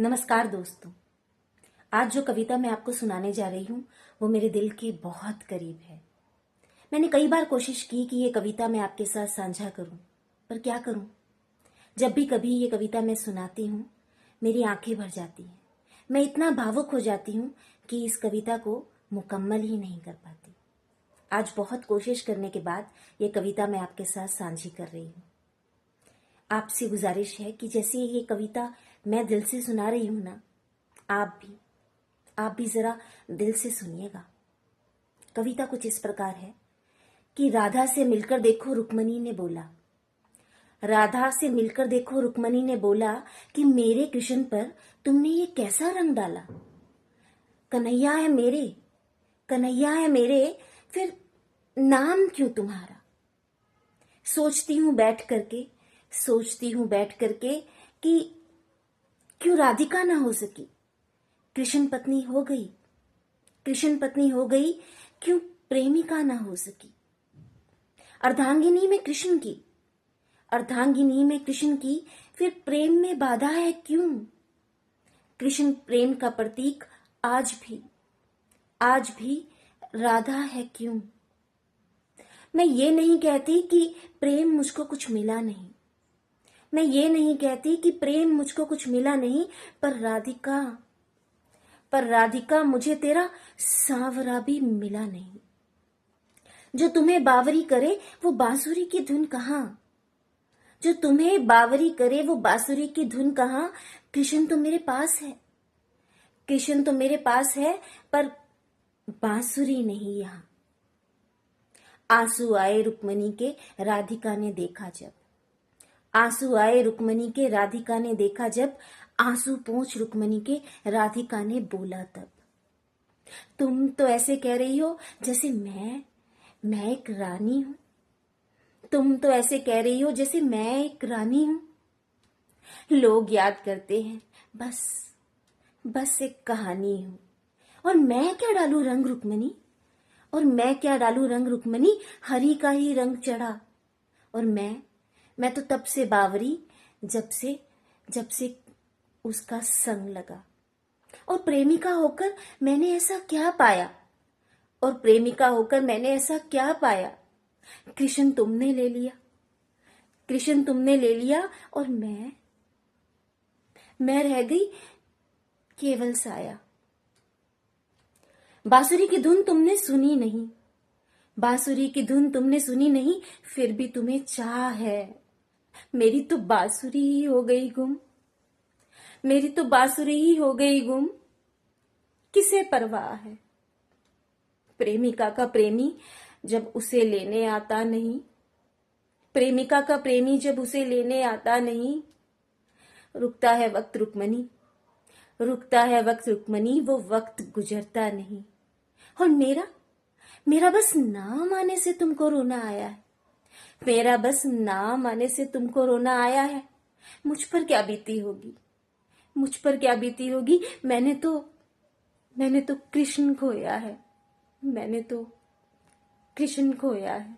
नमस्कार दोस्तों। आज जो कविता मैं आपको सुनाने जा रही हूँ वो मेरे दिल के बहुत करीब है। मैंने कई बार कोशिश की कि ये कविता मैं आपके साथ साझा करूं, पर क्या करूं। जब भी कभी ये कविता मैं सुनाती हूँ मेरी आंखें भर जाती हैं। मैं इतना भावुक हो जाती हूँ कि इस कविता को मुकम्मल ही नहीं कर पाती। आज बहुत कोशिश करने के बाद ये कविता मैं आपके साथ साझी कर रही हूँ। आपसे गुजारिश है कि जैसे ये कविता मैं दिल से सुना रही हूं ना, आप भी जरा दिल से सुनिएगा। कविता कुछ इस प्रकार है कि राधा से मिलकर देखो रुक्मणी ने बोला, राधा से मिलकर देखो रुक्मणी ने बोला कि मेरे कृष्ण पर तुमने ये कैसा रंग डाला। कन्हैया है मेरे, कन्हैया है मेरे, फिर नाम क्यों तुम्हारा। सोचती हूं बैठ करके कि क्यों राधिका ना हो सकी, कृष्ण पत्नी हो गई, कृष्ण पत्नी हो गई, क्यों प्रेमिका ना हो सकी। अर्धांगिनी में कृष्ण की, अर्धांगिनी में कृष्ण की, फिर प्रेम में बाधा है क्यों। कृष्ण प्रेम का प्रतीक आज भी राधा है क्यों। मैं ये नहीं कहती कि प्रेम मुझको कुछ मिला नहीं, मैं ये नहीं कहती कि प्रेम मुझको कुछ मिला नहीं, पर राधिका मुझे तेरा सांवरा भी मिला नहीं। जो तुम्हें बावरी करे वो बांसुरी की धुन कहाँ, जो तुम्हें बावरी करे वो बांसुरी की धुन कहाँ। कृष्ण तो मेरे पास है, कृष्ण तो मेरे पास है, पर बांसुरी नहीं यहाँ। आंसू आए रुक्मणी के राधिका ने देखा जब, आंसू आए रुक्मणी के राधिका ने देखा जब, आंसू पोंछ रुक्मणी के राधिका ने बोला तब। तुम तो ऐसे कह रही हो जैसे मैं एक रानी हूं, तुम तो ऐसे कह रही हो जैसे मैं एक रानी हूं। लोग याद करते हैं बस एक कहानी हूं। और मैं क्या डालू रंग रुक्मणी, और मैं क्या डालू रंग रुक्मणी, हरी का ही रंग चढ़ा। और मैं तो तब से बावरी जब से उसका संग लगा। और प्रेमिका होकर मैंने ऐसा क्या पाया, और प्रेमिका होकर मैंने ऐसा क्या पाया। कृष्ण तुमने ले लिया, कृष्ण तुमने ले लिया, और मैं रह गई केवल साया। बांसुरी की धुन तुमने सुनी नहीं, बांसुरी की धुन तुमने सुनी नहीं, फिर भी तुम्हें चाह है। मेरी तो बांसुरी ही हो गई गुम, मेरी तो बांसुरी ही हो गई गुम। किसे परवाह है प्रेमिका का प्रेमी जब उसे लेने आता नहीं, प्रेमिका का प्रेमी जब उसे लेने आता नहीं। रुकता है वक्त रुक्मणी, रुकता है वक्त रुक्मणी, वो वक्त गुजरता नहीं। और मेरा बस नाम आने से तुमको रोना आया है, मेरा बस नाम आने से तुमको रोना आया है। मुझ पर क्या बीती होगी, मुझ पर क्या बीती होगी। मैंने तो कृष्ण खोया है, मैंने तो कृष्ण खोया है।